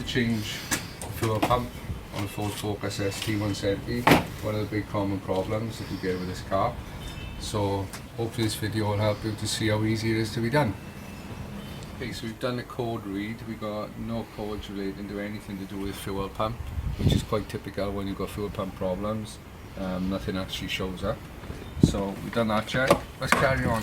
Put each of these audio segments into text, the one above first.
change fuel pump on a Ford Focus ST170, one of the big common problems that you get with this car. So hopefully this video will help you to see how easy it is to be done. Okay, so we've done a code read. We got no codes relating to anything to do with fuel pump, which is quite typical when you've got fuel pump problems. Nothing actually shows up. So we've done that check. Let's carry on.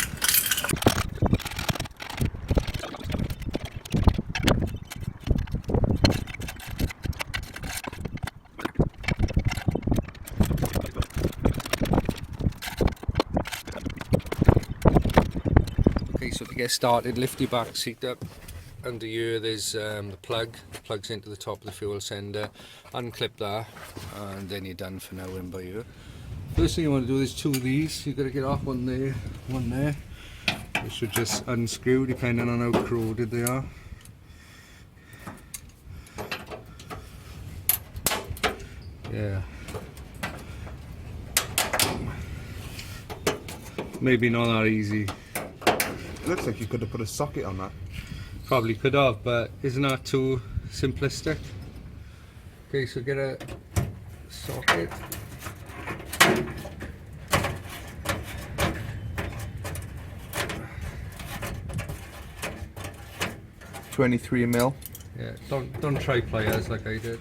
Okay, so to get started, lift your back seat up. Under here there's the plug that plugs into the top of the fuel sender. Unclip that and then you're done for now in by here. First thing you want to do is two of these. You've got to get off one there, one there. They should just unscrew depending on how corroded they are. Yeah. Maybe not that easy. It looks like you could have put a socket on that. Probably could have, but isn't that too simplistic? Okay, so get a socket. $23mm. Yeah, don't try pliers like I did.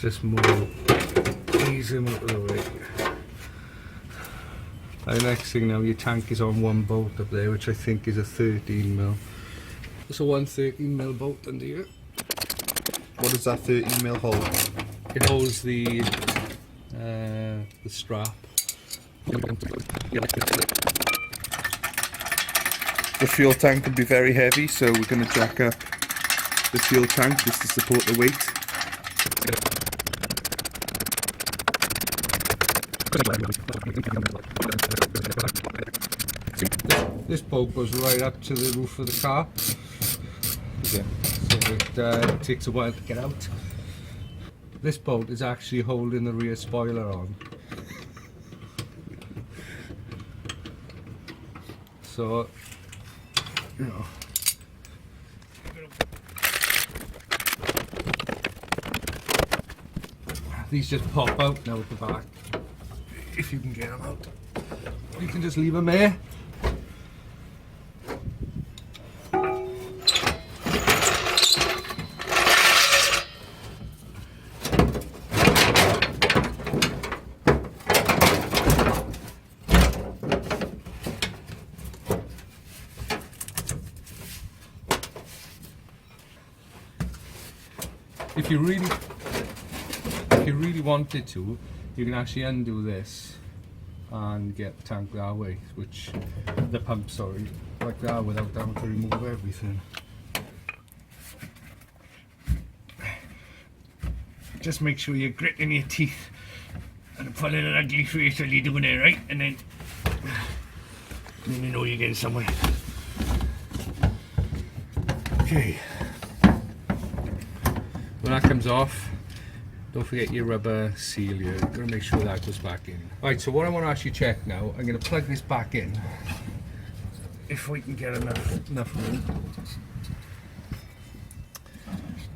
Let's just ease him out of the way. The next thing now, your tank is on one bolt up there, which I think is a 13mm. There's a 113mm bolt under here. What does that 13mm hold? It holds the strap. The fuel tank can be very heavy, so we're going to jack up the fuel tank just to support the weight. This bolt goes right up to the roof of the car. Okay. So it takes a while to get out. This bolt is actually holding the rear spoiler on. So, you know. These just pop out now at the back. If you can get them out. You can just leave them there. If you really wanted to, you can actually undo this and get the tank that way, which the pump, sorry, like that, without having to remove everything. Just make sure you're gritting your teeth and pulling an ugly face while you're doing it, right? And then you know you're getting somewhere. Okay. When that comes off, don't forget your rubber seal here. You've got to make sure that goes back in. Right, so what I want to actually check now, I'm going to plug this back in. If we can get enough room.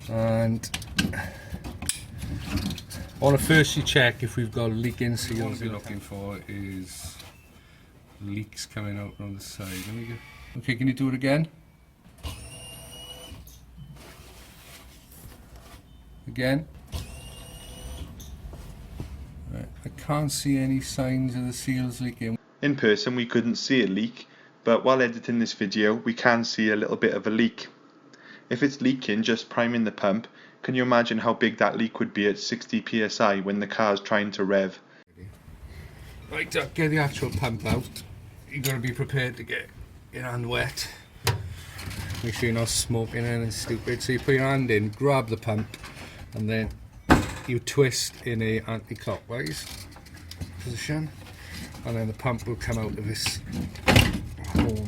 And I want to firstly check if we've got leaking seals. What we're looking for is leaks coming out from the side. Okay, can you do it again? Again. Right, I can't see any signs of the seals leaking. In person we couldn't see a leak, but while editing this video we can see a little bit of a leak. If it's leaking just priming the pump, can you imagine how big that leak would be at 60 psi when the car's trying to rev? Right, get the actual pump out. You've got to be prepared to get your hand wet. Make sure you're not smoking anything stupid. So you put your hand in, grab the pump, and then you twist in a anti-clockwise position, and then the pump will come out of this hole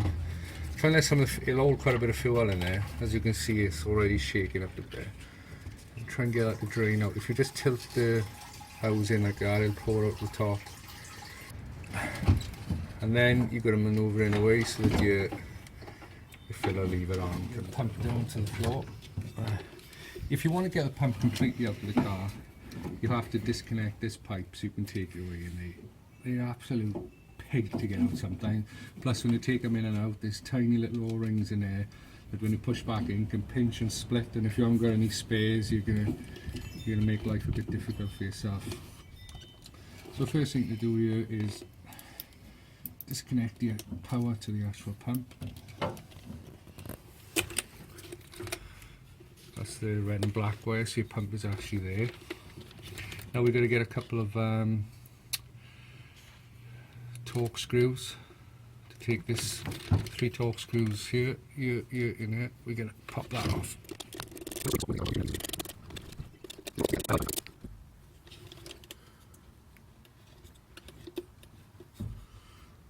Find there's it'll hold quite a bit of fuel in there. As you can see, it's already shaking up a bit. Try and get that to drain out. If you just tilt the hose in like that, it'll pour out the top. And then you've got to manoeuvre in a way so that your filler lever on. You pump it down to the floor. If you want to get the pump completely out of the car, you'll have to disconnect this pipe so you can take it away. And they're absolute pig to get out sometimes. Plus when you take them in and out, there's tiny little O-rings in there that when you push back in can pinch and split, and if you haven't got any spares, you're gonna make life a bit difficult for yourself. So the first thing to do here is disconnect the power to the actual pump. That's the red and black wire, so your pump is actually there. Now we're going to get a couple of torque screws to take this 3 torque screws here in here. We're going to pop that off.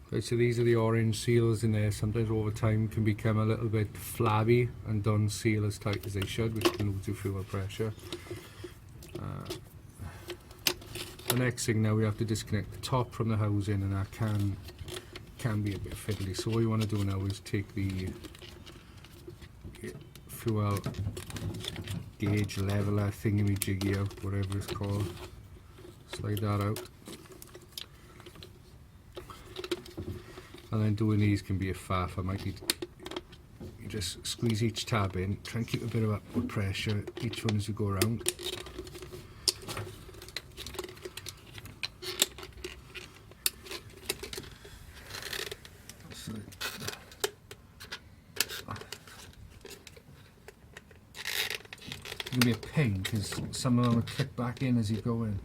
Okay, so these are the orange seals in there. Sometimes over time can become a little bit flabby and don't seal as tight as they should, which can lose your fuel pressure. The next thing now, we have to disconnect the top from the housing, and that can be a bit fiddly. So what you want to do now is take the fuel gauge leveler thingy jiggy out, whatever it's called. Slide that out. And then doing these can be a faff. You just squeeze each tab in, try and keep a bit of upward pressure each one as you go around. So, it's going to be a pain because some of them will click back in as you go in.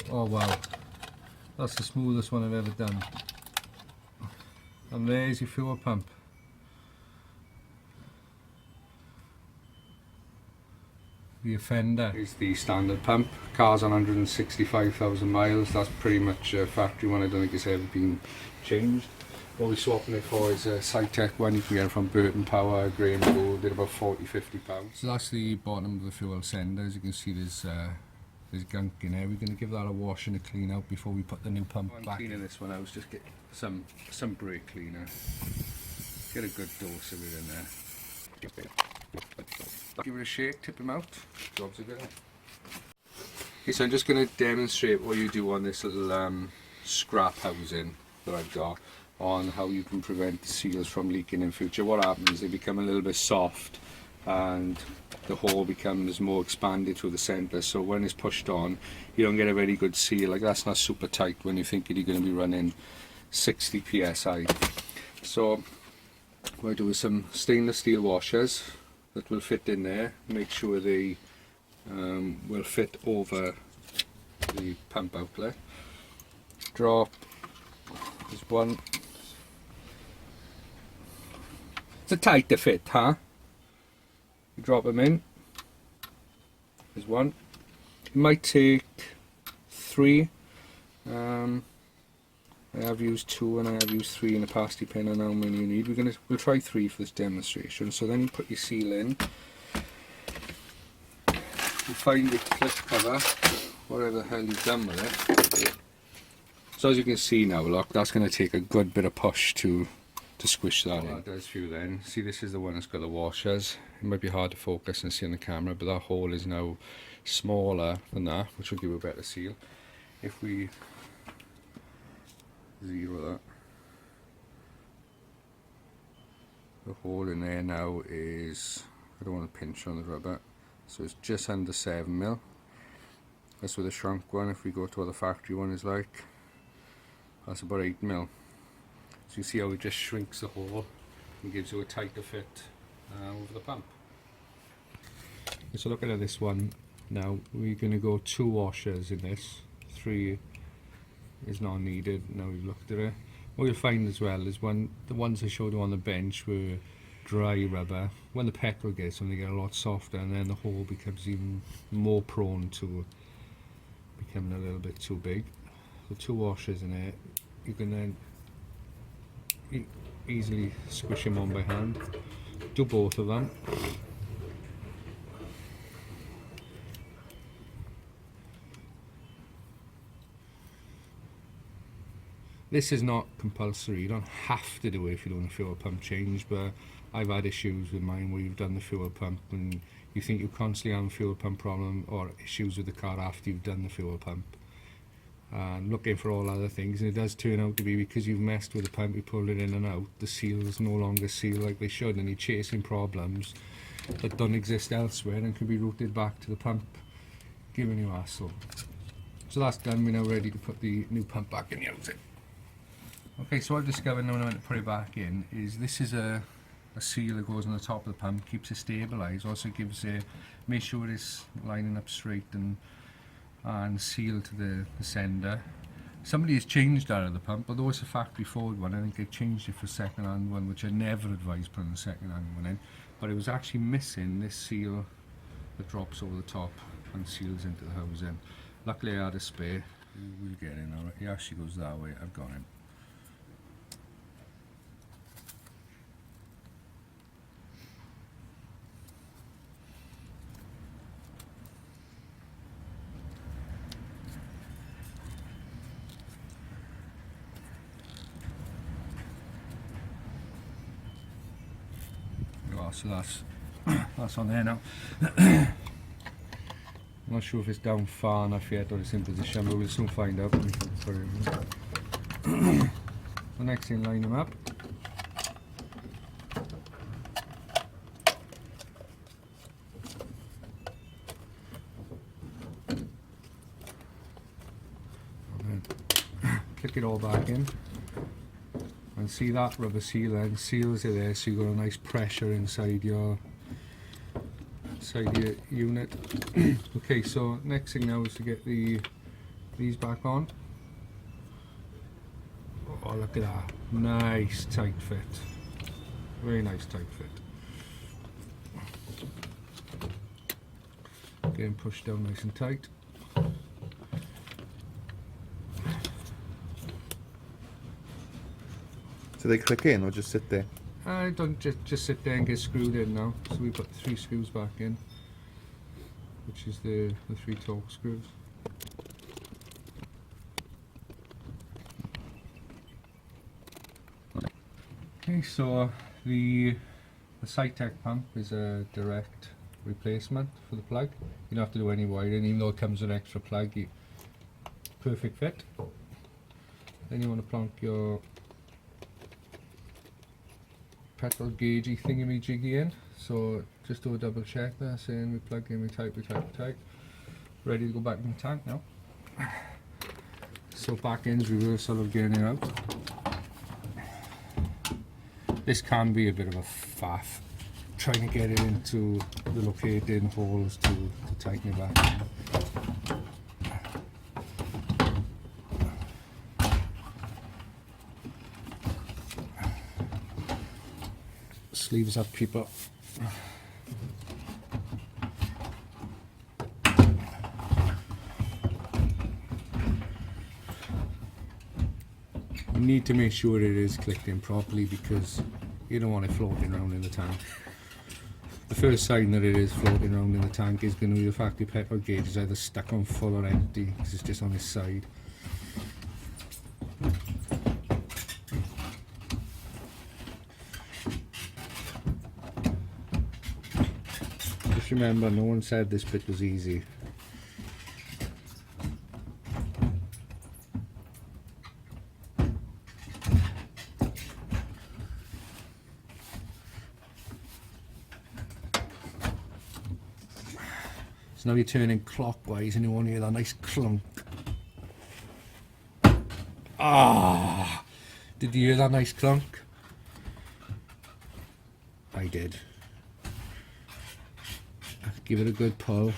Oh wow. That's the smoothest one I've ever done. And there's your fuel pump. The offender is the standard pump. Car's on 165,000 miles. That's pretty much a factory one. I don't think it's ever been changed. What we're swapping it for is a Cytec one. You can get it from Burton Power, grey and gold. They're about £40–50. So that's the bottom of the fuel sender. As you can see, there's gunk in there. We're going to give that a wash and a clean out before we put the new pump back. Cleaning this one out, just get some brake cleaner. Get a good dose of it in there. Give it a shake, tip them out. Job's a good one. Okay, so I'm just going to demonstrate what you do on this little scrap housing that I've got, on how you can prevent the seals from leaking in future. What happens, they become a little bit soft and the hole becomes more expanded through the centre, so when it's pushed on you don't get a very good seal. Like, that's not super tight when you think you're going to be running 60 psi. So what I do is some stainless steel washers that will fit in there, make sure they will fit over the pump outlet. Drop, there's one. It's a tighter fit, huh? Drop them in. There's one. It might take 3. I have used 2 and I have used 3 in the past, depending on how many you need. We'll try 3 for this demonstration. So then you put your seal in. You find your clip cover, whatever the hell you've done with it. So as you can see now, look, that's going to take a good bit of push to squish that in. That does for you then. See, this is the one that's got the washers. It might be hard to focus and see on the camera, but that hole is now smaller than that, which will give a better seal. If we zero that, the hole in there now is, I don't want to pinch on the rubber, so it's just under 7mm. That's with the shrunk one. If we go to what the factory one is like, that's about 8mm. So you see how it just shrinks the hole and gives you a tighter fit over the pump. So looking at this one now, we're going to go 2 washers in this. 3 is not needed now we've looked at it. What you'll find as well is the ones I showed you on the bench were dry rubber. When the petrol gets them, they get a lot softer, and then the hole becomes even more prone to becoming a little bit too big. So 2 washers in it. You can then easily squish them on by hand. Do both of them. This is not compulsory, you don't have to do it if you're doing a fuel pump change, but I've had issues with mine where you've done the fuel pump and you think you constantly have a fuel pump problem or issues with the car after you've done the fuel pump. And looking for all other things, and it does turn out to be because you've messed with the pump, you pulled it in and out, the seals no longer seal like they should, and you're chasing problems that don't exist elsewhere and can be routed back to the pump, giving you hassle. So that's done, we're now ready to put the new pump back in use. Okay, so what I've discovered now when I went to put it back in is this is a seal that goes on the top of the pump, keeps it stabilised, also gives a, make sure it's lining up straight and sealed to the sender. Somebody has changed that of the pump, although it's a factory forward one. I think they changed it for a second hand one, which I never advise putting a second hand one in, but it was actually missing this seal that drops over the top and seals into the housing. Luckily I had a spare. We'll get in alright. Yeah, she goes that way. I've got him. So that's on there now. I'm not sure if it's down far enough yet or it's in position, but we'll soon find out. The next thing, line them up. Click it all back in. And see that rubber seal then seals it there, so you've got a nice pressure inside your unit. Okay, so next thing now is to get these back on. Oh, look at that, nice tight fit, very nice tight fit. Getting pushed down nice and tight. So they click in or just sit there? I don't just sit there and get screwed in now. So we put 3 screws back in, which is the 3 torque screws. Okay, so the Cytec pump is a direct replacement for the plug. You don't have to do any wiring, even though it comes with an extra plug. Perfect fit. Then you want to plonk your petrol gaugey thingy jiggy in, so just do a double check there, saying we plug in, we tight, ready to go back in the tank now. So back ends reversal of getting it out. This can be a bit of a faff, trying to get it into the locating holes to tighten it back. Sleeves up, people. You need to make sure it is clicked in properly because you don't want it floating around in the tank. The first sign that it is floating around in the tank is going to be the fact the petrol gauge is either stuck on full or empty because it's just on its side. Just remember, no one said this bit was easy. So now you're turning clockwise and you want to hear that nice clunk. Ah! Did you hear that nice clunk? I did. Give it a good pull.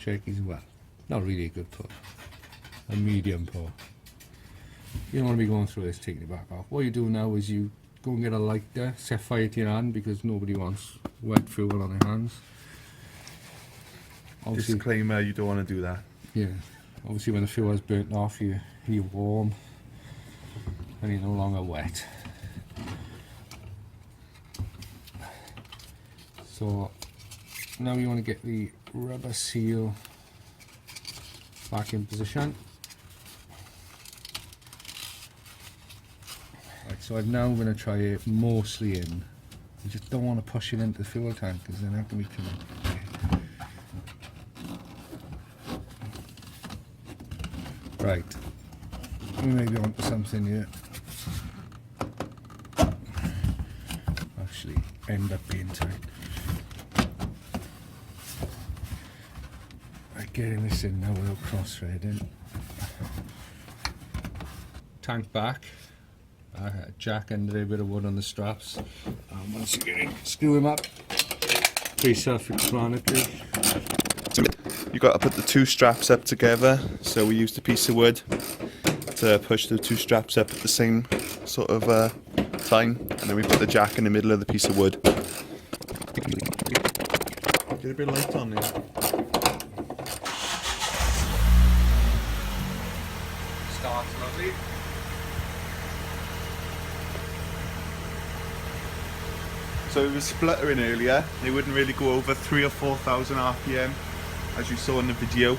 Check as well. Not really a good pull. A medium pull. You don't want to be going through this, taking it back off. What you do now is you go and get a lighter, set fire to your hand because nobody wants wet fuel on their hands. Obviously, disclaimer, you don't want to do that. Yeah, obviously when the fuel is burnt off, you're warm and you're no longer wet. So now you want to get the rubber seal back in position. Right, so I'm now going to try it mostly in. You just don't want to push it into the fuel tank because then that can be too much. Right, we may be onto something here. Actually, end up being tight. Right, getting this in now without cross-threading. Tank back. Jack under a bit of wood on the straps. Once again, screw him up. Pretty self-explanatory. You got to put the two straps up together, so we used a piece of wood to push the two straps up at the same sort of time, and then we put the jack in the middle of the piece of wood. Get a bit of light on there. Starts lovely. So it was spluttering earlier. It wouldn't really go over 3,000 or 4,000 RPM, as you saw in the video.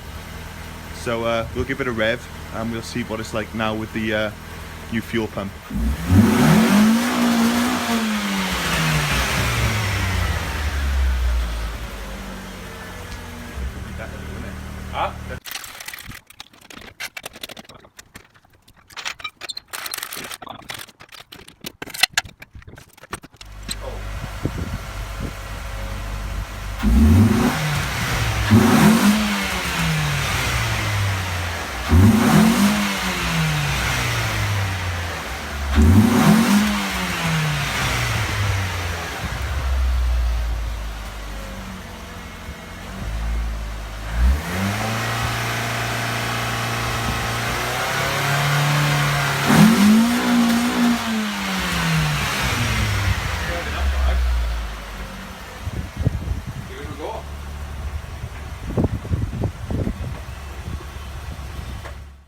So we'll give it a rev and we'll see what it's like now with the new fuel pump.